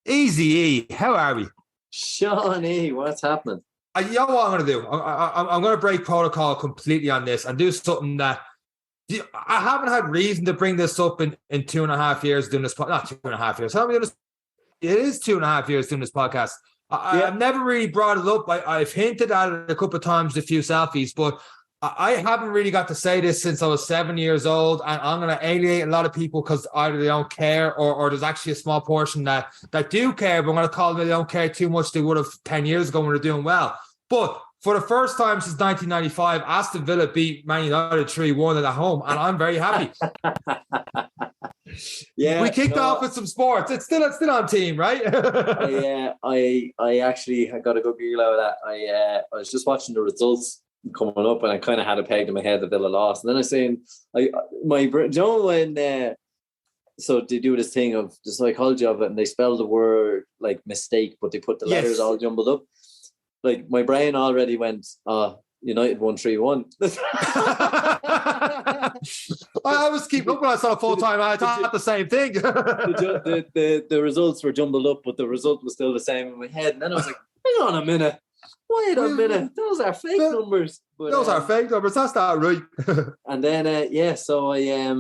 Easy E, how are we? Seán E, what's happening? You know what I'm going to do? I'm going to break protocol completely on this and do something that I haven't had reason to bring this up in 2.5 years doing this. Not 2.5 years. How many years? It is 2.5 years doing this podcast. I've never really brought it up. I've hinted at it a couple of times, a few selfies, but I haven't really got to say this since I was 7 years old, and I'm going to alienate a lot of people because either they don't care or there's actually a small portion that do care, but I'm going to call them they don't care too much. They would have 10 years ago when they're doing well. But for the first time since 1995, Aston Villa beat Man United 3-1 at home, and I'm very happy. We kicked off with some sports. It's still on team, right? I actually got a good giggle out of that. I was just watching the results coming up, and I kind of had a peg in my head that Villa lost, and then I was saying, so they do this thing of the psychology of it, and they spell the word like mistake, but they put the letters all jumbled up. Like my brain already went, United won 3-1. I was keeping up when I saw a full time. I thought the same thing. the results were jumbled up, but the result was still the same in my head. And then I was like, hang on a minute. Wait a minute. Those are fake numbers. But, those are fake numbers. That's not right. And then, so I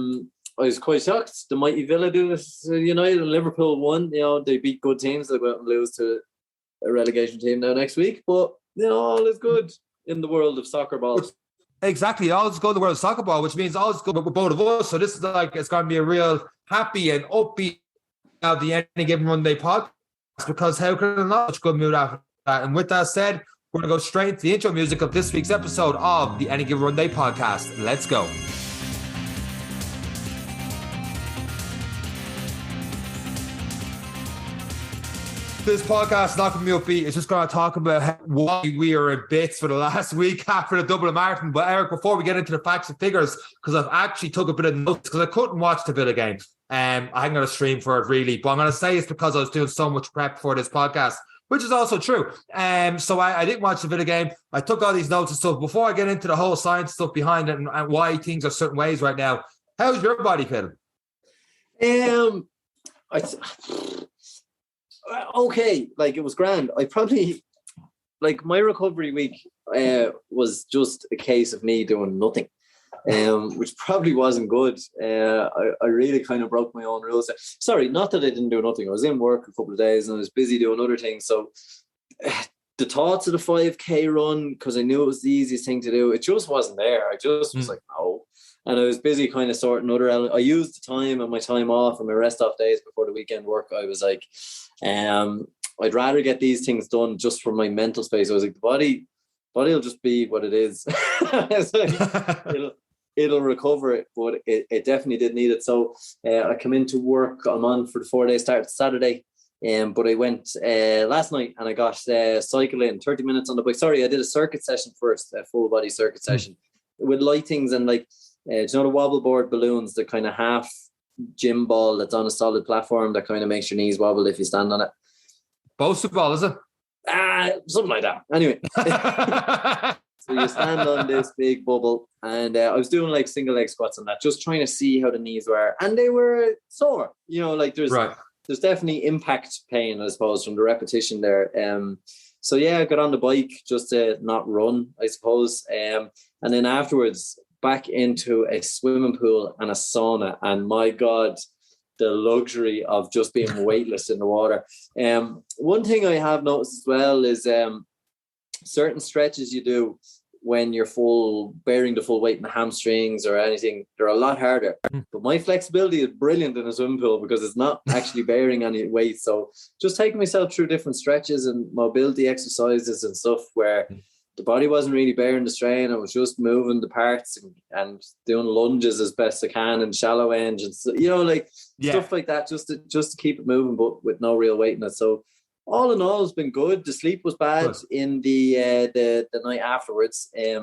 was quite shocked. The mighty Villa do this. United and Liverpool won. They beat good teams. They go out and lose to a relegation team now next week. But, all is good in the world of soccer balls. Exactly. All is good in the world of soccer ball, which means all is good with both of us. So this is it's going to be a real happy and upbeat of the Any Given Runday podcast, because how can I not such good mood after that? And with that said, we're going to go straight into the intro music of this week's episode of the Any Given Runday podcast. Let's go. This podcast is not going to be upbeat. It's just going to talk about why we are in bits for the last week after the Dublin Marathon. But Eric, before we get into the facts and figures, because I've actually took a bit of notes because I couldn't watch the Villa game. I hadn't got a stream for it really, but I'm going to say it's because I was doing so much prep for this podcast, which is also true. So I didn't watch the Villa game. I took all these notes and stuff. Before I get into the whole science stuff behind it and why things are certain ways right now, how's your body feeling? Okay, it was grand. I probably, my recovery week was just a case of me doing nothing, which probably wasn't good. I really kind of broke my own rules. Sorry, not that I didn't do nothing. I was in work a couple of days and I was busy doing other things. So the thoughts of the 5K run, because I knew it was the easiest thing to do, it just wasn't there. I just was like, no. And I was busy kind of sorting other elements. I used the time and my time off and my rest off days before the weekend work. I was like, I'd rather get these things done just for my mental space. I was like, the body will just be what it is. It'll recover it, but it definitely did need it. So I come into work. I'm on for the 4-day start Saturday. But I went last night and I got cycling 30 minutes on the bike. Sorry, I did a circuit session first, a full body circuit session with lightings and the wobble board balloons, the kind of half gym ball that's on a solid platform that kind of makes your knees wobble if you stand on it. Bosu ball, is it? Something like that. Anyway. So you stand on this big bubble, and I was doing single leg squats on that, just trying to see how the knees were, and they were sore. There's definitely impact pain, I suppose, from the repetition there. So I got on the bike just to not run, I suppose. And then afterwards, back into a swimming pool and a sauna. And my God, the luxury of just being weightless in the water. One thing I have noticed as well is certain stretches you do when you're bearing the full weight in the hamstrings or anything, they're a lot harder. But my flexibility is brilliant in a swimming pool because it's not actually bearing any weight. So just taking myself through different stretches and mobility exercises and stuff where the body wasn't really bearing the strain. I was just moving the parts and doing lunges as best I can and shallow end and stuff like that, just to keep it moving, but with no real weight in it. So all in all, it's been good. The sleep was bad in the night afterwards. I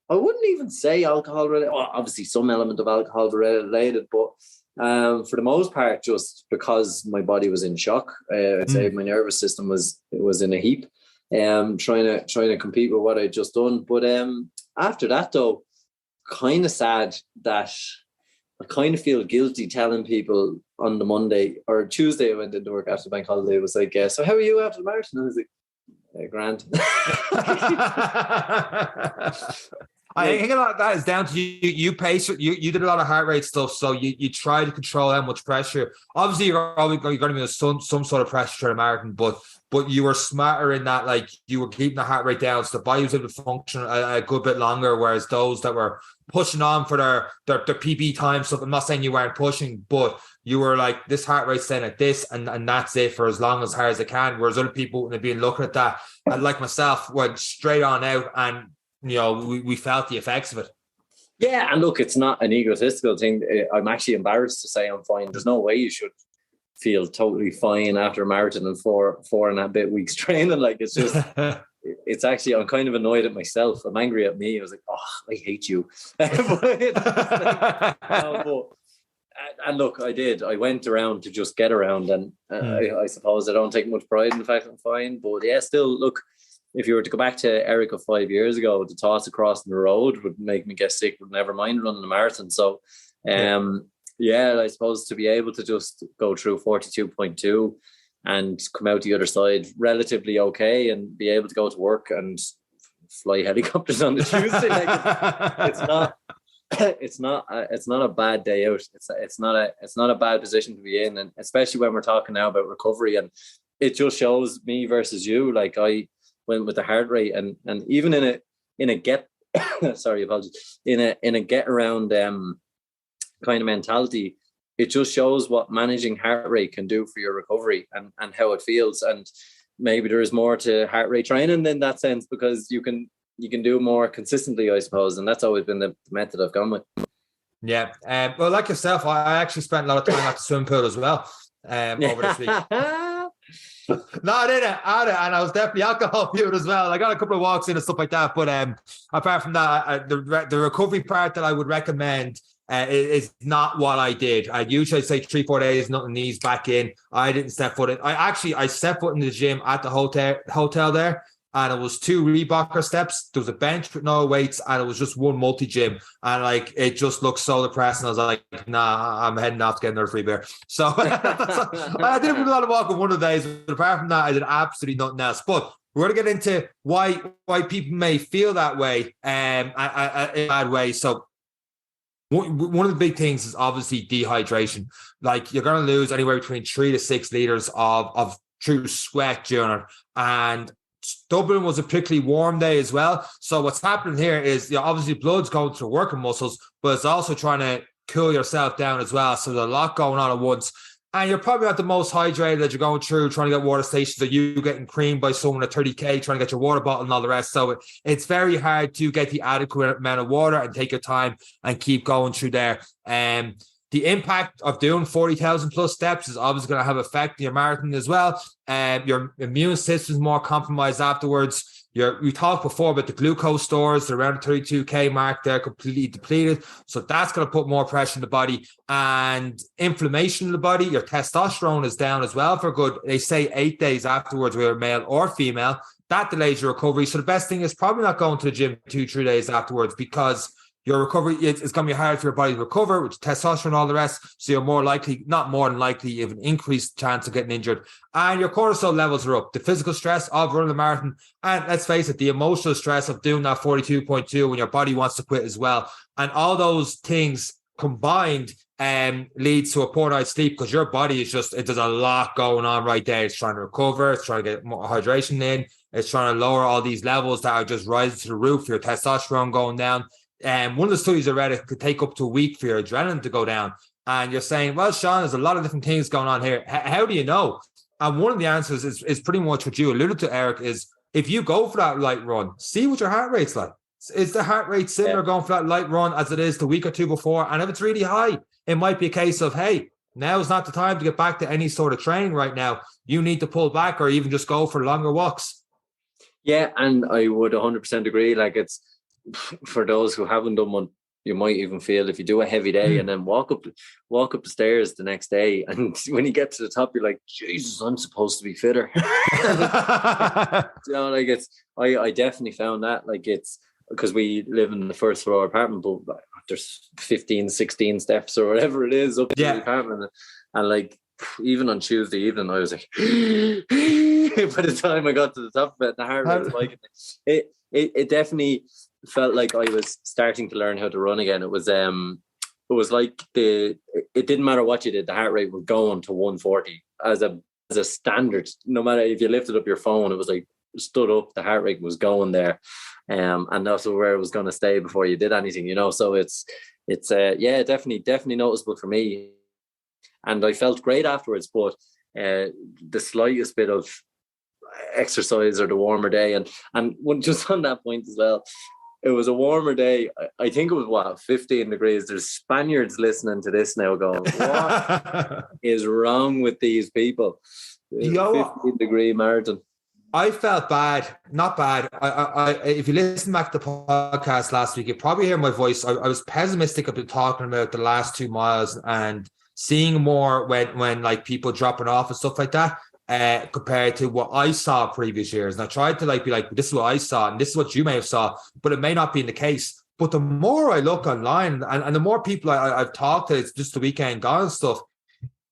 wouldn't even say alcohol related. Well, obviously some element of alcohol related, but for the most part, just because my body was in shock. I'd say my nervous system was in a heap. Trying to compete with what I'd just done. But after that, though, kind of sad that I kind of feel guilty telling people on the Monday or Tuesday I went into work after the bank holiday. It was like, so how are you after the marathon? I was like, grand. I think a lot of that is down to you. You pace. You did a lot of heart rate stuff, so you try to control how much pressure. Obviously, you're going to be under some sort of pressure to the marathon, but you were smarter in that. Like, you were keeping the heart rate down, so the body was able to function a good bit longer. Whereas those that were pushing on for their PB time stuff, I'm not saying you weren't pushing, but you were like, this heart rate's staying at this, and that's it for as long as hard as it can. Whereas other people would have been looking at that, and like myself, went straight on out, and we felt the effects of it. Yeah, and look, it's not an egotistical thing. I'm actually embarrassed to say I'm fine. There's no way you should feel totally fine after a marathon and four and a bit weeks training. Like, it's just, it's actually, I'm kind of annoyed at myself. I'm angry at me. I was like, I hate you. And look, I went around to just get around, and I suppose I don't take much pride in the fact I'm fine. But yeah, still, look, if you were to go back to Eric of 5 years ago, the thoughts of crossing the road would make me get sick, would never mind running a marathon. So, I suppose to be able to just go through 42.2 and come out the other side relatively okay, and be able to go to work and fly helicopters on the Tuesday, it's not a bad day out. It's not a bad position to be in, and especially when we're talking now about recovery. And it just shows me versus you. Like, I went with the heart rate, and even in a get sorry, apologies, in a get around kind of mentality, it just shows what managing heart rate can do for your recovery and how it feels. And maybe there is more to heart rate training in that sense, because you can do more consistently, I suppose, and that's always been the method I've gone with. Yeah. Well, like yourself, I actually spent a lot of time at the swimming pool as well over this week. No, I didn't. And I was definitely alcohol fueled as well. I got a couple of walks in and stuff like that. But apart from that, the recovery part that I would recommend is not what I did. I usually say 3-4 days, nothing, knees back in. I didn't step foot in. I stepped foot in the gym at the hotel there. And it was 2 Reeboker steps. There was a bench with no weights, and it was just one multi-gym. And like, it just looked so depressing. I was like, nah, I'm heading off to get another free beer. So I did a lot of walking one of the days, but apart from that, I did absolutely nothing else. But we're going to get into why people may feel that way in a bad way. So one of the big things is obviously dehydration. Like, you're going to lose anywhere between 3 to 6 liters of true sweat during it. And Dublin was a particularly warm day as well. So what's happening here is, obviously blood's going through working muscles, but it's also trying to cool yourself down as well. So there's a lot going on at once. And you're probably not the most hydrated as you're going through, trying to get water stations, or you getting creamed by someone at 30K, trying to get your water bottle and all the rest. So it's very hard to get the adequate amount of water and take your time and keep going through there. The impact of doing 40,000 plus steps is obviously going to have effect on your marathon as well. Your immune system is more compromised afterwards. We talked before about the glucose stores. They're around the 32K mark. They're completely depleted. So that's going to put more pressure on the body, and inflammation in the body. Your testosterone is down as well for good. They say 8 days afterwards, whether male or female. That delays your recovery. So the best thing is probably not going to the gym 2-3 days afterwards, because your recovery, it's going to be hard for your body to recover with testosterone and all the rest. So you're more likely, not more than likely, you have an increased chance of getting injured. And your cortisol levels are up. The physical stress of running the marathon, and let's face it, the emotional stress of doing that 42.2 when your body wants to quit as well. And all those things combined leads to a poor night's sleep, because your body is just, there's a lot going on right there. It's trying to recover. It's trying to get more hydration in. It's trying to lower all these levels that are just rising to the roof. Your testosterone going down. One of the studies I read, it could take up to a week for your adrenaline to go down. And you're saying, well, Seán, there's a lot of different things going on here. How do you know? And one of the answers is pretty much what you alluded to, Eric, is if you go for that light run, see what your heart rate's like. Is the heart rate similar going for that light run as it is the week or two before? And if it's really high, it might be a case of, hey, now is not the time to get back to any sort of training right now. You need to pull back, or even just go for longer walks. Yeah, and I would 100% agree. Like, it's, for those who haven't done one, you might even feel, if you do a heavy day and then walk up the stairs the next day, and when you get to the top, you're like, Jesus, I'm supposed to be fitter. Like, it's, I definitely found that, like, it's because we live in the first floor apartment, but there's 15, 16 steps or whatever it is up to the apartment. And like, even on Tuesday evening, I was like, by the time I got to the top of it, the heart rate spiking. It definitely felt like I was starting to learn how to run again. It was like it didn't matter what you did, the heart rate was going to 140 as a standard. No matter if you lifted up your phone, it was like stood up, the heart rate was going there. And that's where it was going to stay before you did anything, you know. So it's definitely noticeable for me. And I felt great afterwards, but the slightest bit of exercise or the warmer day, and just on that point as well, it was a warmer day. I think it was 15 degrees. There's Spaniards listening to this now going, what is wrong with these people? 15-degree marathon. I felt bad, not bad. I if you listen back to the podcast last week, you probably hear my voice. I was pessimistic about talking about the last 2 miles and seeing more when like people dropping off and stuff like that, compared to what I saw previous years. And I tried to be like, this is what I saw and this is what you may have saw, but it may not be in the case. But the more I look online and the more people I've talked to, it's just the weekend gone and stuff,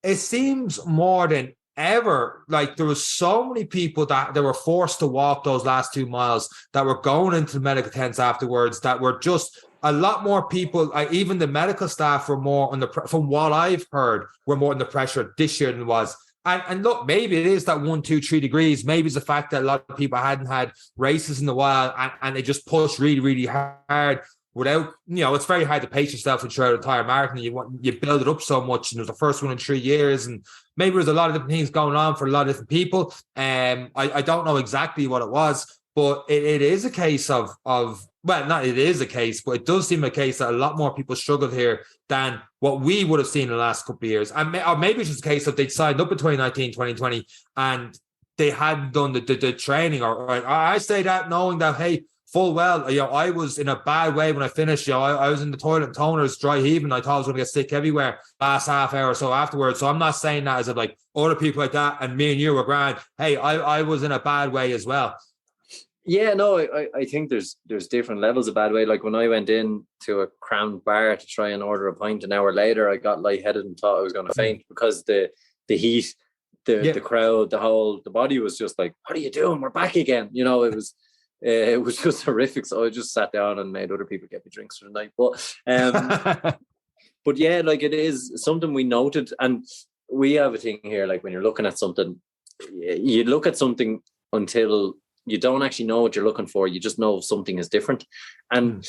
it seems more than ever like there was so many people that they were forced to walk those last 2 miles, that were going into the medical tents afterwards, that were just a lot more people. Even the medical staff were more under, from what I've heard, were more under pressure this year than it was. And look, maybe it is that 1, 2, 3 degrees. Maybe it's the fact that a lot of people hadn't had races in a while and they just pushed really, really hard without, it's very hard to pace yourself throughout an entire marathon. You build it up so much, and it was the first one in 3 years, and maybe there's a lot of different things going on for a lot of different people. I don't know exactly what it was, but it is a case of well, not it is a case, but it does seem a case that a lot more people struggled here than what we would have seen in the last couple of years. Or maybe it's just a case of they'd signed up in 2019, 2020, and they hadn't done the training. Or I say that knowing that, hey, full well, I was in a bad way when I finished. I was in the toilet and toners, dry heaving. I thought I was going to get sick everywhere last half hour or so afterwards. So I'm not saying that as if like other people like that and me and you were grand. Hey, I was in a bad way as well. Yeah, no, I think there's different levels of bad way. Like when I went in to a crammed bar to try and order a pint, an hour later, I got lightheaded and thought I was going to faint because the heat, the crowd, the body was just like, what are you doing? We're back again. It was just horrific. So I just sat down and made other people get me drinks for the night. But but yeah, like it is something we noted, and we have a thing here. Like when you're looking at something, you look at something until you don't actually know what you're looking for. You just know something is different. And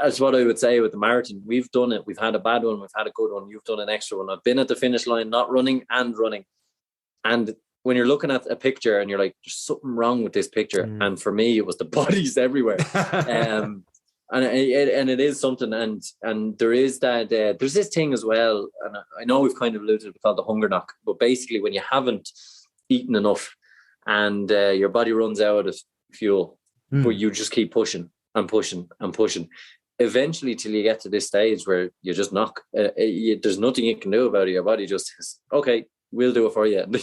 that's what I would say with the marathon. We've done it. We've had a bad one. We've had a good one. You've done an extra one. I've been at the finish line, not running and running. And when you're looking at a picture and you're like, there's something wrong with this picture. And for me, it was the bodies everywhere. And it is something. And there is that, there's this thing as well. And I know we've kind of alluded to it called the hunger knock, but basically when you haven't eaten enough, and your body runs out of fuel, but you just keep pushing and pushing and pushing. Eventually, till you get to this stage where you just knock. There's nothing you can do about it. Your body just says, okay, we'll do it for you. And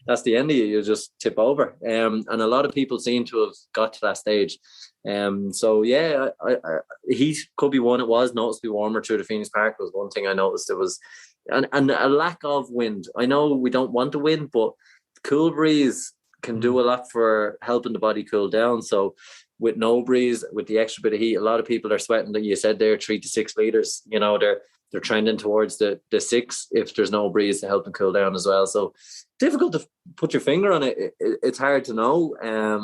that's the end of you. You just tip over. And a lot of people seem to have got to that stage. So yeah, heat could be one. It was noticeably warmer through the Phoenix Park was one thing I noticed. It was and a lack of wind. I know we don't want the wind, but cool breeze can do a lot for helping the body cool down. So with no breeze, with the extra bit of heat, a lot of people are sweating, that you said there, 3 to 6 liters. They're trending towards the 6 if there's no breeze to help them cool down as well. So difficult to put your finger on it. It's hard to know. I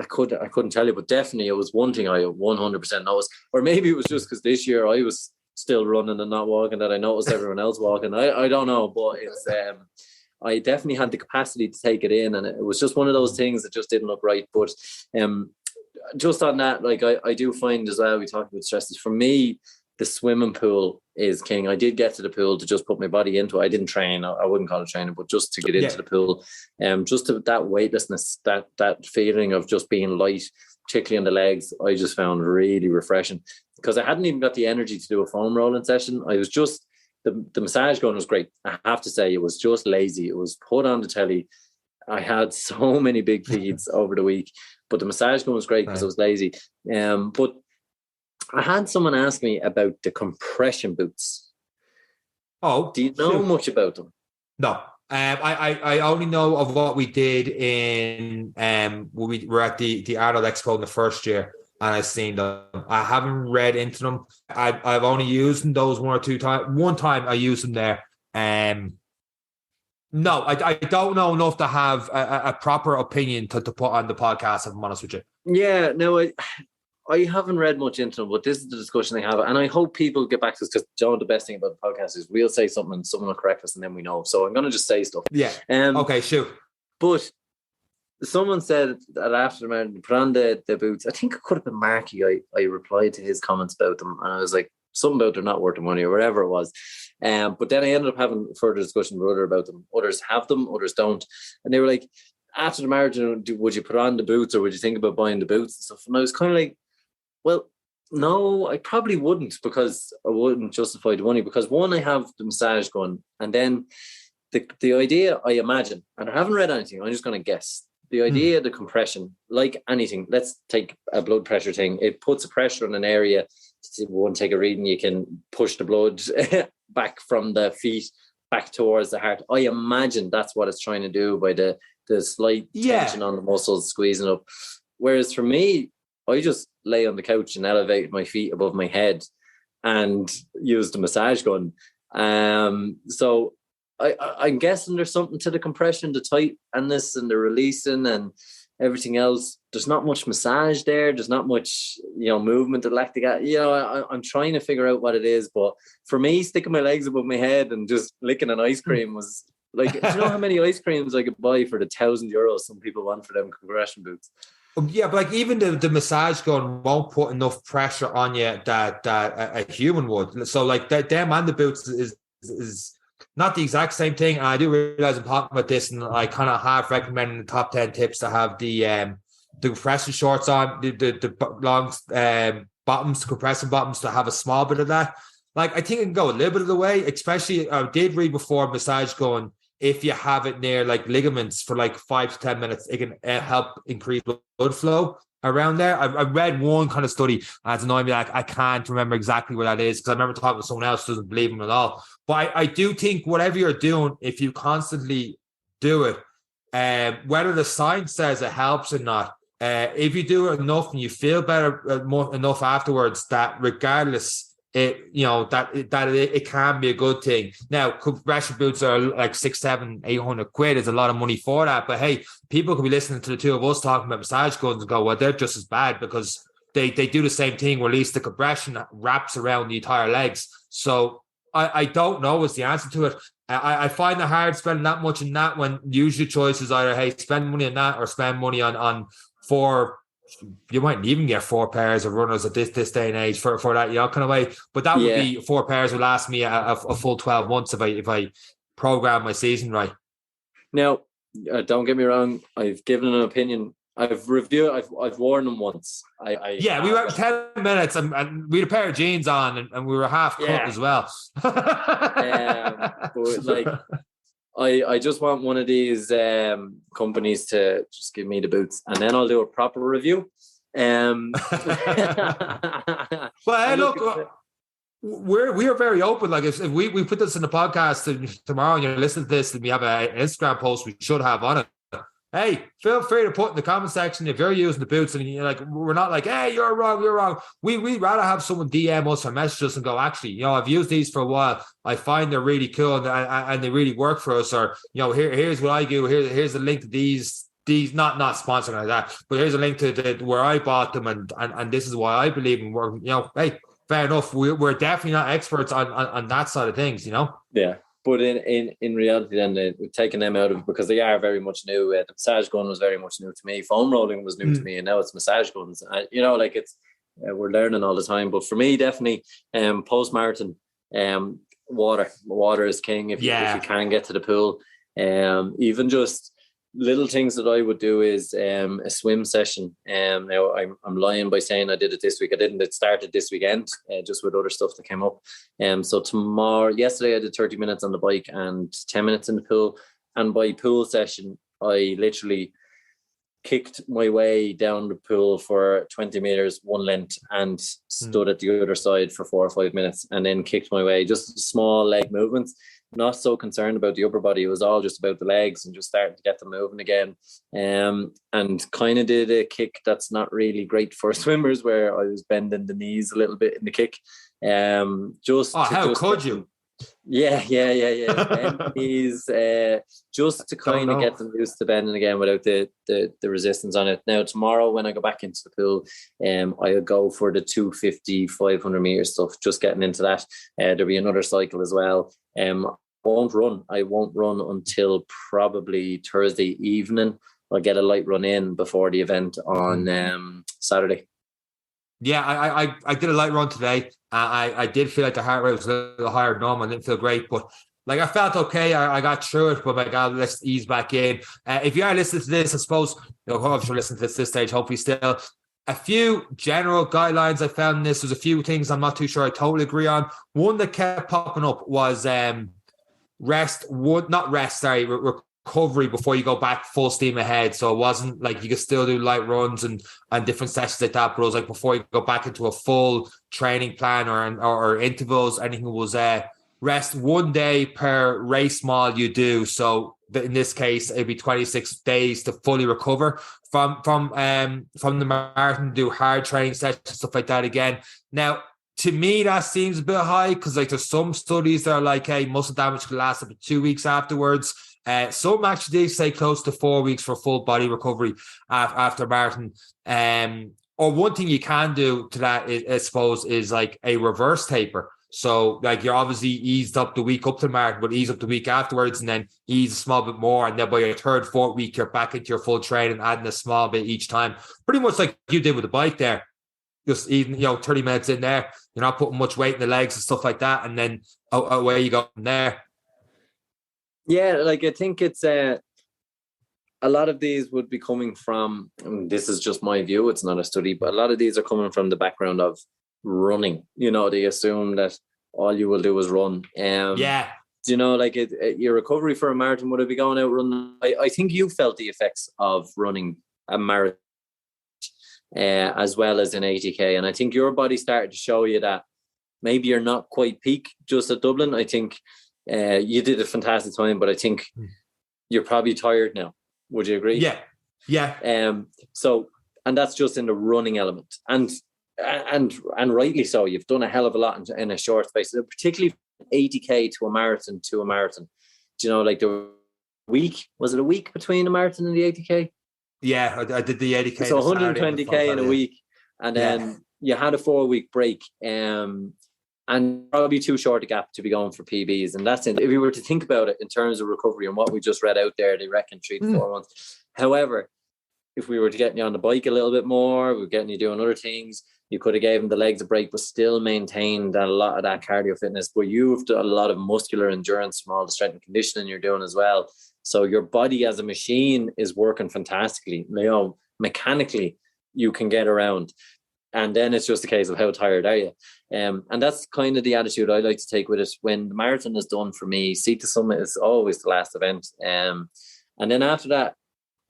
couldn't tell you, but definitely it was one thing I 100% noticed. Or maybe it was just because this year I was still running and not walking that I noticed everyone else walking. I don't know, but it's I definitely had the capacity to take it in, and it was just one of those things that just didn't look right. But just on that, like I do find as well, we talked about stresses. For me, the swimming pool is king. I did get to the pool to just put my body into it. I didn't train. I wouldn't call it training, but just to get into the pool. Just to that weightlessness, that feeling of just being light, particularly on the legs, I just found really refreshing, because I hadn't even got the energy to do a foam rolling session. I was just, the massage gun was great. I have to say, it was just lazy. It was put on the telly. I had so many big feeds over the week, but the massage gun was great because it was lazy. But I had someone ask me about the compression boots. Oh, do you know much about them? No. I only know of what we did in when we were at the Adult Expo in the first year, and I've seen them. I haven't read into them. I've only used them those one or two times. One time I used them there. No, I don't know enough to have a proper opinion to put on the podcast, if I'm honest with you. Yeah, no, I haven't read much into them, but this is the discussion they have. And I hope people get back to us, because John, the best thing about the podcast is we'll say something and someone will correct us and then we know. So I'm going to just say stuff. Yeah. Okay, shoot. But someone said that after the marathon, put on the boots. I think it could have been Marky. I replied to his comments about them, and I was like, something about they're not worth the money or whatever it was. But then I ended up having further discussion with others about them. Others have them, others don't. And they were like, after the marathon, would you put on the boots, or would you think about buying the boots and stuff? And I was kind of like, well, no, I probably wouldn't, because I wouldn't justify the money, because one, I have the massage gun, and then the idea, I imagine, and I haven't read anything, I'm just going to guess, the idea of the compression, like anything, let's take a blood pressure thing, it puts a pressure on an area. One, take a reading, you can push the blood back from the feet back towards the heart. I imagine that's what it's trying to do by the slight tension on the muscles squeezing up. Whereas for me, I just lay on the couch and elevate my feet above my head and use the massage gun. So I'm guessing there's something to the compression, the tightness and the releasing and everything else. There's not much massage there. There's not much, movement of lactic acid. I'm trying to figure out what it is. But for me, sticking my legs above my head and just licking an ice cream was like, do you know how many ice creams I could buy for the €1,000 some people want for them compression boots? Yeah, but like even the massage gun won't put enough pressure on you that a human would. So like them and the boots is not the exact same thing. And I do realize I'm talking about this, and I kind of half recommend in the top 10 tips to have the compression shorts on, the long bottoms, compressing bottoms, to have a small bit of that. Like I think it can go a little bit of the way, especially I did read before massage gun. If you have it near like ligaments for like 5 to 10 minutes, it can help increase blood flow around there. I read one kind of study, and it's annoying me. Like I can't remember exactly what that is, because I remember talking to someone else who doesn't believe him at all. But I do think whatever you're doing, if you constantly do it, whether the science says it helps or not, if you do it enough and you feel better enough afterwards, that regardless, it can be a good thing. Now, compression boots are like 600, 700, 800 quid. Is a lot of money for that. But hey, people could be listening to the two of us talking about massage guns and go, well, they're just as bad, because they do the same thing, where at least the compression wraps around the entire legs. So I don't know is the answer to it. I find it hard spending that much in that, when usually choice is either, hey, spend money on that or spend money on 4. You might even get 4 pairs of runners at this day and age for that, kind of way. But that would be 4 pairs would last me a full 12 months if I program my season right. Now, don't get me wrong. I've given an opinion. I've worn them once. We were 10 minutes and we had a pair of jeans on and we were half cut as well. But like, I just want one of these companies to just give me the boots, and then I'll do a proper review. Well, hey, look, we are very open. Like if we put this in the podcast tomorrow and you're listening to this and we have an Instagram post we should have on it, hey, feel free to put in the comment section if you're using the boots, and you're like, we're not like, hey, you're wrong. We'd rather have someone DM us or message us and go, actually, I've used these for a while. I find they're really cool and they really work for us. Or, here's what I do. Here's the link to these not sponsoring like that, but here's a link to where I bought them and this is why I believe in work. Hey, fair enough. We're definitely not experts on that side of things, Yeah. But in reality, then we've taken them out of it because they are very much new. The massage gun was very much new to me. Foam rolling was new to me, and now it's massage guns. It's we're learning all the time. But for me, definitely, post marathon, water is king. If you can get to the pool, even just little things that I would do is a swim session. Now I'm lying by saying I did it this week. I didn't. It started this weekend, just with other stuff that came up. So yesterday I did 30 minutes on the bike and 10 minutes in the pool. And by pool session, I literally kicked my way down the pool for 20 meters, one length, and stood at the other side for 4 or 5 minutes, and then kicked my way, just small leg movements. Not so concerned about the upper body. It was all just about the legs and just starting to get them moving again. And kind of did a kick that's not really great for swimmers, where I was bending the knees a little bit in the kick. Could you? Yeah. Bend knees, just to kind of get them used to bending again without the resistance on it. Now, tomorrow when I go back into the pool, I'll go for the 250, 500 meter stuff, just getting into that. There'll be another cycle as well. I won't run until probably Thursday evening. I'll get a light run in before the event on Saturday. Yeah, I did a light run today. I did feel like the heart rate was a little higher than normal. I didn't feel great, but like I felt okay. I got through it, but my God, let's ease back in. If you are listening to this, I suppose, if you're listening to this stage, hopefully still, a few general guidelines I found in this. There's a few things I'm not too sure I totally agree on. One that kept popping up was recovery before you go back full steam ahead. So it wasn't like you could still do light runs and different sessions like that, but it was like before you go back into a full training plan or intervals, anything was rest 1 day per race mile you do. So in this case, it'd be 26 days to fully recover from the marathon, do hard training sessions, stuff like that again. Now, to me, that seems a bit high because like there's some studies that are like, hey, muscle damage could last up to 2 weeks afterwards. Some actually did say close to 4 weeks for full body recovery after marathon. Or one thing you can do to that, I suppose, is like a reverse taper. So like you're obviously eased up the week up to the marathon, but ease up the week afterwards and then ease a small bit more. And then by your third, fourth week, you're back into your full training, adding a small bit each time. Pretty much like you did with the bike there. Just even, 30 minutes in there. You're not putting much weight in the legs and stuff like that. And then away you go from there. Yeah, like I think it's a lot of these would be coming from, and this is just my view, it's not a study, but a lot of these are coming from the background of running. They assume that all you will do is run. Like your recovery for a marathon, would it be going out running? I think you felt the effects of running a marathon as well as an 80k, and I think your body started to show you that maybe you're not quite peak just at Dublin. I think you did a fantastic time, but I think you're probably tired now. Would you agree? Yeah. So, and that's just in the running element, and rightly so. You've done a hell of a lot in a short space, particularly 80k to a marathon. Like the week, was it a week between the marathon and the 80k? Yeah, I did the 80k. So 120k in a week, and then you had a 4 week break. And probably too short a gap to be going for PBs. And that's it. If you were to think about it in terms of recovery and what we just read out there, they reckon 3 to 4 months. However, if we were to get you on the bike a little bit more, we're getting you doing other things, you could have given the legs a break, but still maintained a lot of that cardio fitness. But you've done a lot of muscular endurance from all the strength and conditioning you're doing as well. So your body as a machine is working fantastically. Mechanically, you can get around. And then it's just a case of how tired are you. And that's kind of the attitude I like to take with it. When the marathon is done for me, Seat to Summit is always the last event. And then after that,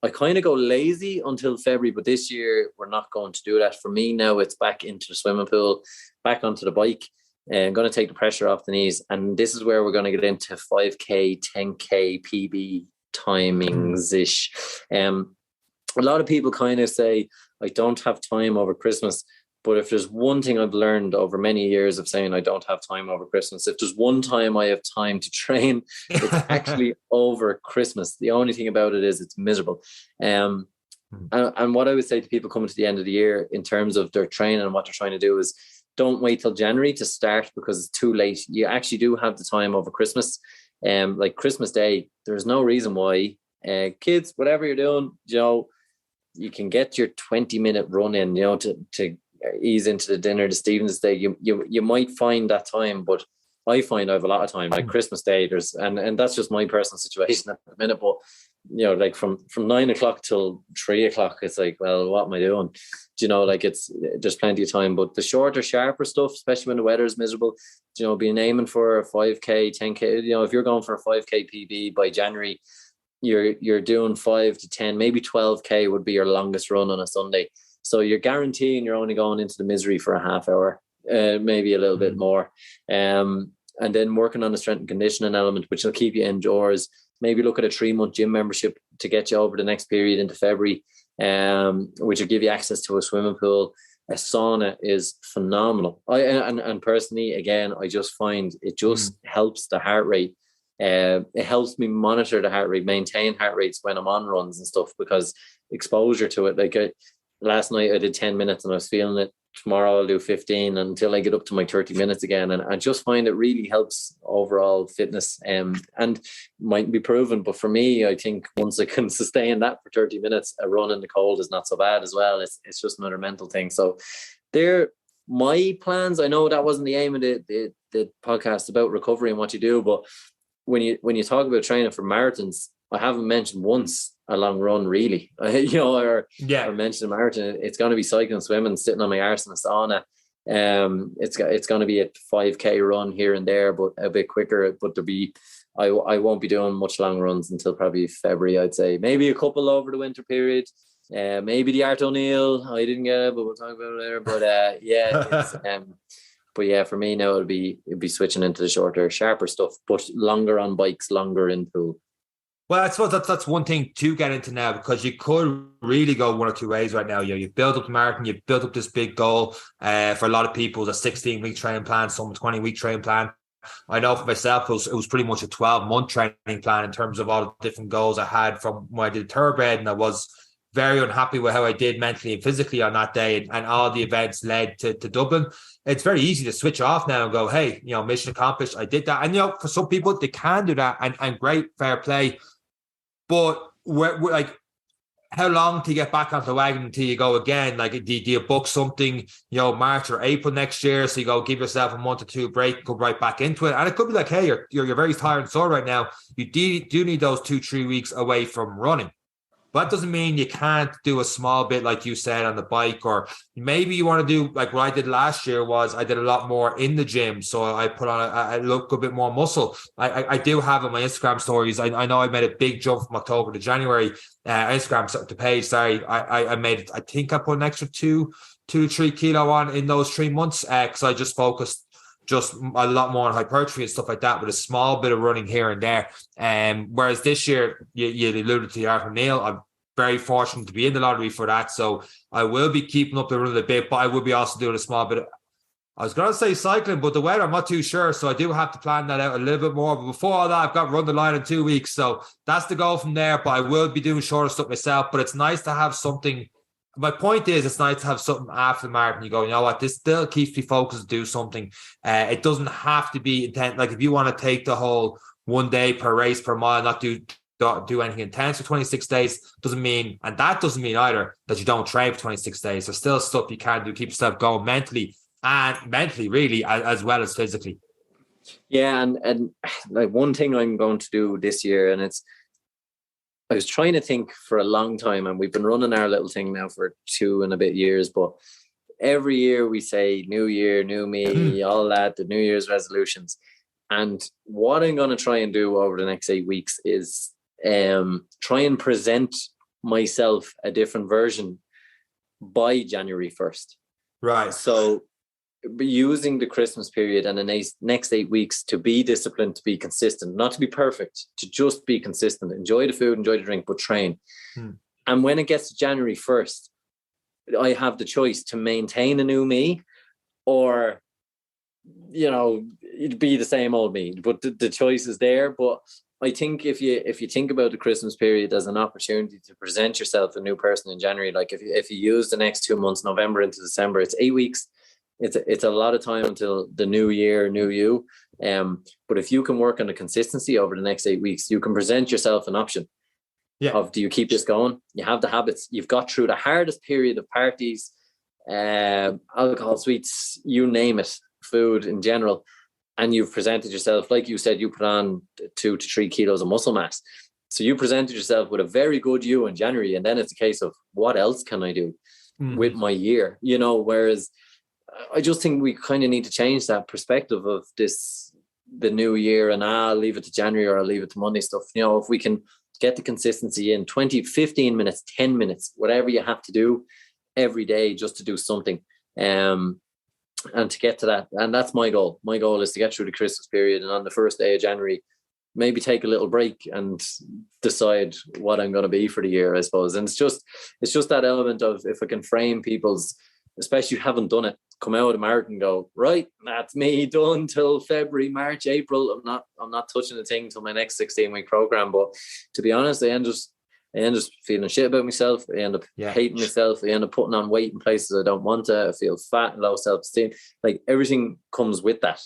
I kind of go lazy until February. But this year, we're not going to do that. For me now, it's back into the swimming pool, back onto the bike. And I'm going to take the pressure off the knees. And this is where we're going to get into 5K, 10K, PB timings-ish. A lot of people kind of say, I don't have time over Christmas. But if there's one thing I've learned over many years of saying I don't have time over Christmas, if there's one time I have time to train, it's actually over Christmas. The only thing about it is it's miserable. And what I would say to people coming to the end of the year in terms of their training and what they're trying to do is don't wait till January to start because it's too late. You actually do have the time over Christmas. Like Christmas Day, there's no reason why kids, whatever you're doing, you can get your 20-minute run in, to ease into the dinner, the Stephen's Day. You might find that time, but I find I have a lot of time. Like Christmas Day, and that's just my personal situation at the minute. But like from 9 o'clock till 3 o'clock, it's like, well, what am I doing? There's plenty of time. But the shorter, sharper stuff, especially when the weather is miserable, being aiming for a 5K, 10K. If you're going for a 5K PB by January, you're doing 5 to 10, maybe 12K would be your longest run on a Sunday. So you're guaranteeing you're only going into the misery for a half hour, maybe a little bit more. And then working on the strength and conditioning element, which will keep you indoors. Maybe look at a 3-month gym membership to get you over the next period into February, which will give you access to a swimming pool. A sauna is phenomenal. And personally, again, I just find it just helps the heart rate. It helps me monitor the heart rate, maintain heart rates when I'm on runs and stuff, because exposure to it. Like last night I did 10 minutes and I was feeling it. Tomorrow I'll do 15 until I get up to my 30 minutes again. And I just find it really helps overall fitness, and might be proven. But for me, I think once I can sustain that for 30 minutes, a run in the cold is not so bad as well. It's just another mental thing. So they're my plans. I know that wasn't the aim of the podcast about recovery and what you do, but when you talk about training for marathons, I haven't mentioned once a long run, really, or mentioned a marathon. It's going to be cycling, swimming, sitting on my arse in a sauna. It's going to be a 5K run here and there, but a bit quicker. But I won't be doing much long runs until probably February, I'd say. Maybe a couple over the winter period. Maybe the Art O'Neill. I didn't get it, but we'll talk about it later. But it's, but yeah, for me now it'd be switching into the shorter, sharper stuff, but longer on bikes, longer in pool. Well, I suppose that's one thing to get into now, because you could really go one or two ways right now. You've built up the marathon, you've built up this big goal. For a lot of people, the 16-week training plan, some 20-week training plan. I know for myself, it was pretty much a 12-month training plan in terms of all the different goals I had from when I did thoroughbred, and I was very unhappy with how I did mentally and physically on that day, and all the events led to Dublin. It's very easy to switch off now and go, hey, mission accomplished, I did that. And, for some people, they can do that, and great, fair play. But we're like, how long to get back onto the wagon until you go again? Like, do you book something, March or April next year? So you go give yourself a month or two break, go right back into it. And it could be like, hey, you're very tired and sore right now. You do need those 2-3 weeks away from running. But that doesn't mean you can't do a small bit, like you said, on the bike, or maybe you want to do like what I did last year. Was I did a lot more in the gym, so I put on a look a bit more muscle. I do have on my Instagram stories. I know I made a big jump from October to January. Instagram the page. Sorry, I made. I think I put an extra 2 to 3 kilo on in those 3 months because I just focused just a lot more on hypertrophy and stuff like that, with a small bit of running here and there. Whereas this year, you alluded to the Art O'Neill. I'm very fortunate to be in the lottery for that, so I will be keeping up the run a bit, but I will be also doing a small bit of, I was going to say cycling, but the weather, I'm not too sure, so I do have to plan that out a little bit more. But before all that, I've got Run the Line in 2 weeks, so that's the goal from there. But I will be doing shorter stuff myself, but it's nice to have something. My point is, it's nice to have something after the marathon. You go, you know what, this still keeps me focused to do something. It doesn't have to be intense. Like if you want to take the whole 1 day per race per mile, not do anything intense for 26 days, doesn't mean, and that doesn't mean either that you don't train for 26 days. There's still stuff you can do, keep yourself going mentally really, as well as physically. Yeah, and like one thing I'm going to do this year, and I was trying to think for a long time, and we've been running our little thing now for 2 and a bit years, but every year we say new year, new me, all that, the New Year's resolutions. And what I'm going to try and do over the next 8 weeks is try and present myself a different version by January 1st. Right. So using the Christmas period and the next 8 weeks to be disciplined, to be consistent, not to be perfect, to just be consistent, enjoy the food, enjoy the drink, but train. And when it gets to January 1st, I have the choice to maintain a new me or, it'd be the same old me, but the choice is there. But I think if you think about the Christmas period as an opportunity to present yourself a new person in January, like if you use the next 2 months, November into December, it's 8 weeks. It's a lot of time until the new year, new you. But if you can work on the consistency over the next 8 weeks, you can present yourself an option of, do you keep this going? You have the habits. You've got through the hardest period of parties, alcohol, sweets, you name it, food in general. And you've presented yourself, like you said, you put on 2 to 3 kilos of muscle mass. So you presented yourself with a very good you in January. And then it's a case of, what else can I do with my year? Whereas I just think we kind of need to change that perspective of the new year and I'll leave it to January or I'll leave it to Monday stuff. If we can get the consistency in 20, 15 minutes, 10 minutes, whatever you have to do every day just to do something. And to get to that. And that's my goal. My goal is to get through the Christmas period, and on the first day of January, maybe take a little break and decide what I'm going to be for the year, I suppose. And it's just that element of, if I can frame people's, especially who haven't done it, come out of the marathon and go, right, that's me done till February, March, April. I'm not touching the thing till my next 16-week program. But to be honest, I end up feeling shit about myself. I end up hating myself. I end up putting on weight in places I don't want to. I feel fat and low self-esteem. Like, everything comes with that.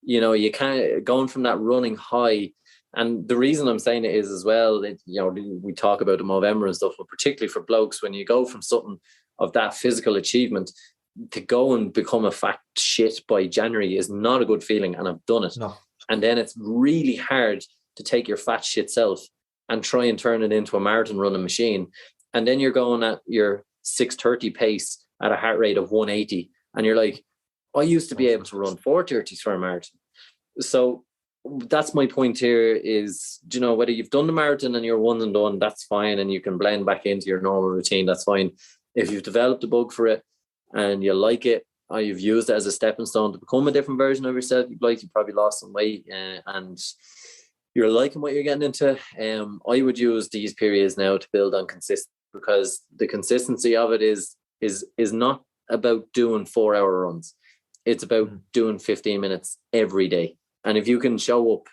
You know, you can't, going from that running high. And the reason I'm saying it is as well, that, you know, we talk about the Movember and stuff, but particularly for blokes, when you go from something of that physical achievement to go and become a fat shit by January is not a good feeling. And I've done it. No. And then it's really hard to take your fat shit self and try and turn it into a marathon running machine. And then you're going at your 6:30 pace at a heart rate of 180. And you're like, I used to be able to run 4:30s for a marathon. So that's my point here is, you know, whether you've done the marathon and you're one and done, that's fine. And you can blend back into your normal routine. That's fine. If you've developed a bug for it and you like it, or you've used it as a stepping stone to become a different version of yourself, you've probably lost some weight and you're liking what you're getting into. I would use these periods now to build on consistency, because the consistency of it is not about doing 4-hour runs. It's about doing 15 minutes every day. And if you can show up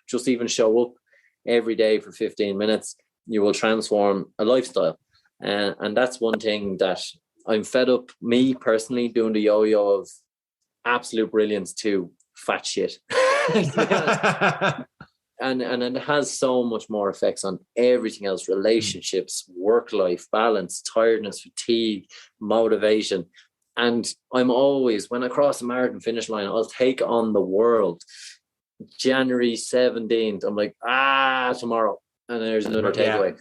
every day for 15 minutes, you will transform a lifestyle. And that's one thing that I'm fed up, me personally, doing the yo-yo of absolute brilliance to fat shit. And it has so much more effects on everything else: relationships, work life balance, tiredness, fatigue, motivation. And I'm always, when I cross the marathon finish line, I'll take on the world. January 17th, I'm like, tomorrow. And there's another takeaway.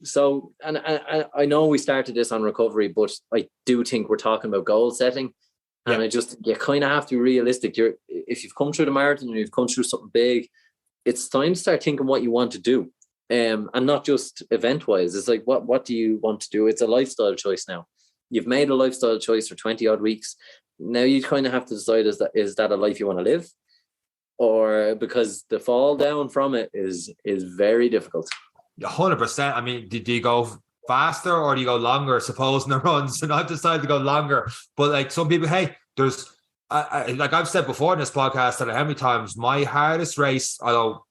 So, and I know we started this on recovery, but I do think we're talking about goal setting. And you kind of have to be realistic. If you've come through the marathon and you've come through something big, it's time to start thinking what you want to do. And not just event wise. It's like, what do you want to do? It's a lifestyle choice now. You've made a lifestyle choice for 20 odd weeks. Now you kind of have to decide, is that a life you want to live? Or, because the fall down from it is very difficult. 100%. I mean, do you go faster or do you go longer, supposing the runs? And I've decided to go longer. But like some people, hey, there's, like I've said before in this podcast, that how many times my hardest race, although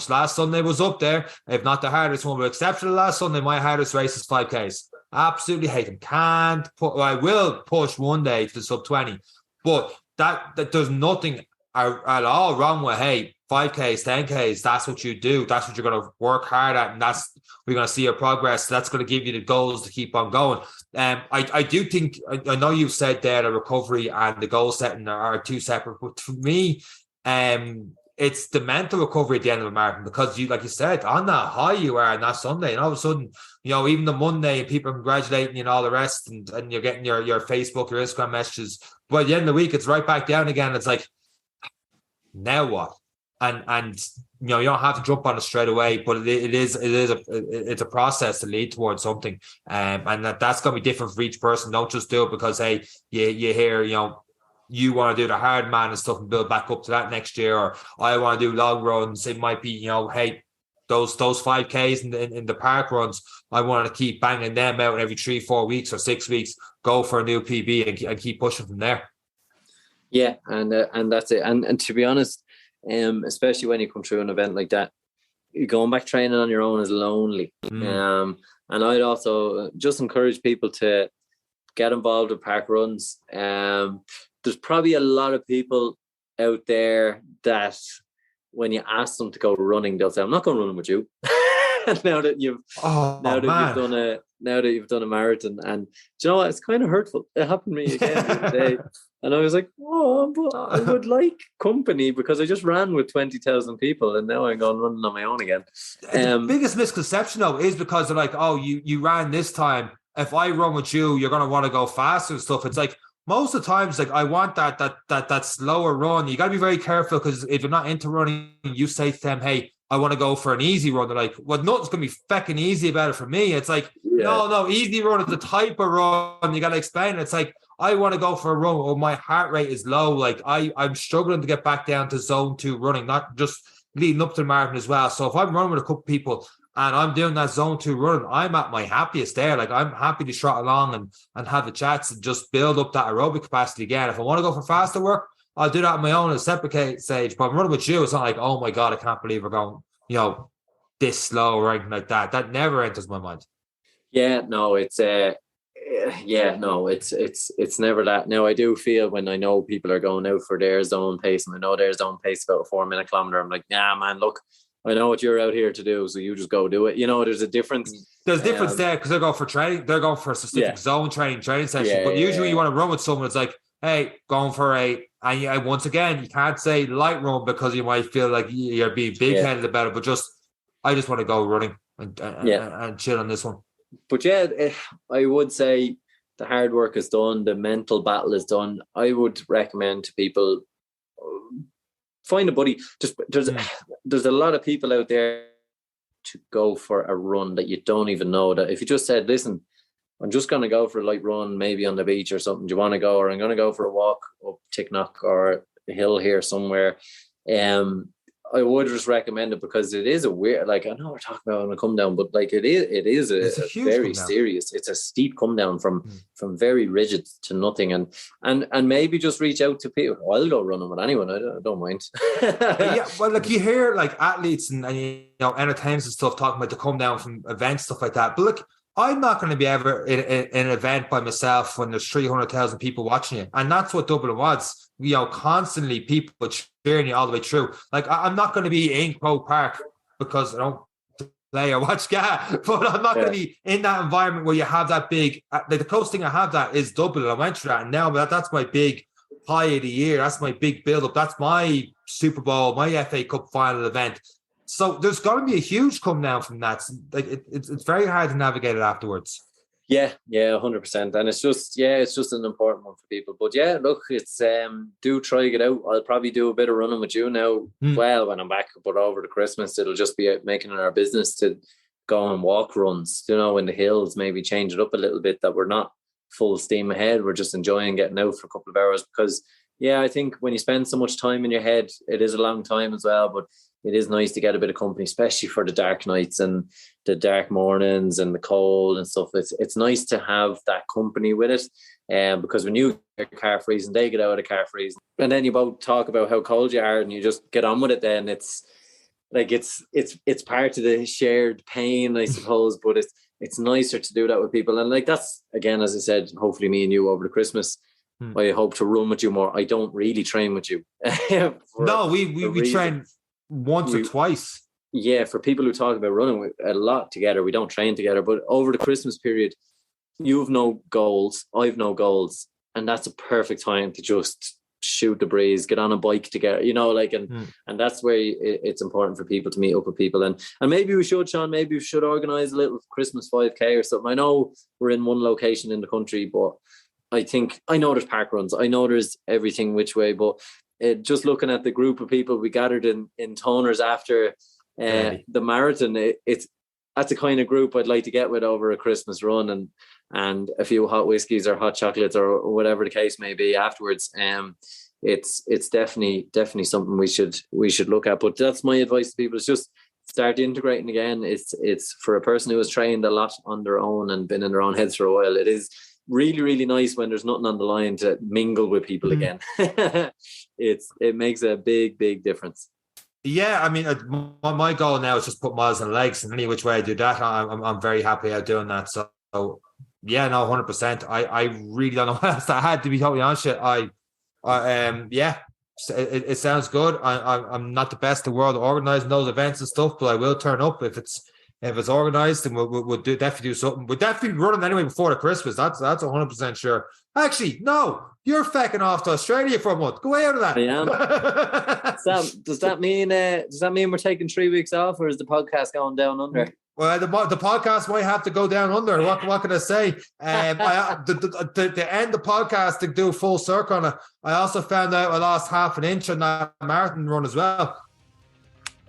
last Sunday was up there, if not the hardest one, but except for the last Sunday, my hardest race is 5Ks. Absolutely hate them. I will push one day to the sub 20, but that there's nothing at all wrong with, hey, 5Ks, 10Ks, that's what you do. That's what you're going to work hard at. And we're going to see your progress. That's going to give you the goals to keep on going. I do think, I know you've said there the recovery and the goal setting are two separate, but for me, it's the mental recovery at the end of a marathon, because you, like you said, on that high you are on that Sunday, and all of a sudden, you know, even the Monday, and people are congratulating you and all the rest, and you're getting your Facebook, your Instagram messages. But at the end of the week, it's right back down again. It's like, now what? And you know, you don't have to jump on it straight away, but it's a process to lead towards something. And that's going to be different for each person. Don't just do it because, hey, you hear, you know, you want to do the hard man and stuff and build back up to that next year, or I want to do long runs. It might be, you know, hey, those 5Ks in the park runs, I want to keep banging them out every 3-4 weeks or 6 weeks, go for a new PB and keep pushing from there. Yeah, and that's it. And to be honest, especially when you come through an event like that, going back training on your own is lonely. And I'd also just encourage people to get involved with park runs. There's probably a lot of people out there that when you ask them to go running, they'll say, I'm not going running with you. now that you've done a marathon. And do you know what? It's kind of hurtful. It happened to me again the other day. And I was like, but I would like company, because I just ran with 20,000 people and now I'm going running on my own again. The biggest misconception though is because they're like, oh, you ran this time. If I run with you, you're going to want to go faster and stuff. It's like, most of the times, like, I want that slower run. You got to be very careful, because if you're not into running, you say to them, hey, I want to go for an easy run. They're like, well, nothing's going to be fecking easy about it for me. It's like, no, easy run is the type of run. You got to explain it. It's like, I want to go for a run where my heart rate is low. Like I'm struggling to get back down to zone 2 running, not just leading up to the marathon as well. So if I'm running with a couple of people and I'm doing that zone 2 run, I'm at my happiest there. Like I'm happy to trot along and have the chats and just build up that aerobic capacity again. If I want to go for faster work, I'll do that on my own at a separate stage. But I'm running with you. It's not like, oh my God, I can't believe we're going, this slow or anything like that. That never enters my mind. Yeah, no, it's it's never that. Now I do feel when I know people are going out for their zone pace, and I know their zone pace about a 4 minute kilometer, I'm like, nah, man, look, I know what you're out here to do, so you just go do it. There's a difference. There's a difference there because they're going for training. They're going for a specific zone training session. But usually you want to run with someone. It's like, hey, going for and once again, you can't say light run because you might feel like you're being big-headed about it. But I just want to go running and chill on this one. But I would say the hard work is done. The mental battle is done. I would recommend to people, find a buddy. There's a lot of people out there to go for a run that you don't even know. That if you just said, listen, I'm just going to go for a light run, maybe on the beach or something. Do you want to go? Or I'm going to go for a walk up Ticknock or a hill here somewhere. I would just recommend it because it is a weird, like I know we're talking about on a come down, but like it is a very serious. It's a steep come down from very rigid to nothing, and maybe just reach out to people. I'll go running with anyone. I don't mind. Well, like you hear like athletes and entertainers and stuff talking about the come down from events, stuff like that. But look, I'm not going to be ever in an event by myself when there's 300,000 people watching it, and that's what Dublin was. Constantly people cheering you all the way through. Like I'm not going to be in Croke Park because I don't play or watch GA, but I'm not going to be in that environment where you have that big. The closest thing I have that is Dublin. I went through that, and now that's my big high of the year. That's my big build up. That's my Super Bowl, my FA Cup final event. So there's going to be a huge come down from that. Like it's very hard to navigate it afterwards. Yeah, 100%. And it's just an important one for people. But yeah, look, it's do try get out. I'll probably do a bit of running with you now. Well, when I'm back, but over the Christmas, it'll just be making it our business to go and walk runs, in the hills, maybe change it up a little bit, that we're not full steam ahead. We're just enjoying getting out for a couple of hours because, I think when you spend so much time in your head, it is a long time as well, but it is nice to get a bit of company, especially for the dark nights and the dark mornings and the cold and stuff. It's nice to have that company with it, because when you get car freezing, they get out of the car freezing, and then you both talk about how cold you are, and you just get on with it. Then it's like it's part of the shared pain, I suppose. But it's nicer to do that with people, and like that's again, as I said, hopefully me and you over the Christmas. I hope to run with you more. I don't really train with you. No, we train once or twice. Yeah, for people who talk about running a lot together, we don't train together. But over the Christmas period, you've no goals, I've no goals, and that's a perfect time to just shoot the breeze, get on a bike together, and that's where it's important for people to meet up with people. And maybe we should, Sean, organise a little Christmas 5K or something. I know we're in one location in the country, but I know there's park runs, I know there's everything which way, but just looking at the group of people we gathered in Toners after the marathon, that's the kind of group I'd like to get with over a Christmas run, and a few hot whiskies or hot chocolates or whatever the case may be afterwards. It's definitely something we should look at. But that's my advice to people: is just start integrating again. It's for a person who has trained a lot on their own and been in their own heads for a while. It is really, really nice when there's nothing on the line to mingle with people again. It makes a big, big difference. Yeah, I mean, my goal now is just put miles in legs, and any which way I do that, I'm very happy out doing that. So yeah, no, 100%. I really don't know what else I had, to be totally honest. It sounds good. I'm not the best in the world at organising those events and stuff, but I will turn up if it's organised, and we'll definitely do something. We'll definitely be running anyway before the Christmas. That's 100% sure. Actually, no, you're fecking off to Australia for a month. Go out of that. I am. Does that mean we're taking 3 weeks off, or is the podcast going down under? Well, the podcast might have to go down under. What can I say? To end the podcast, to do a full circle on it, I also found out I lost half an inch on that marathon run as well.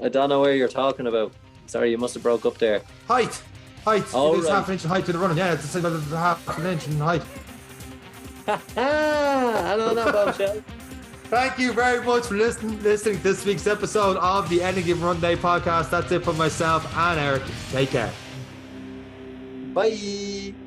I don't know where you're talking about. Sorry, you must have broke up there. Height. Oh, There's right. half an inch in height to the running. Yeah, it's about half an inch in height. I don't know about you. Thank you very much for listening to this week's episode of the Any Given Runday Podcast. That's it for myself and Eric. Take care. Bye.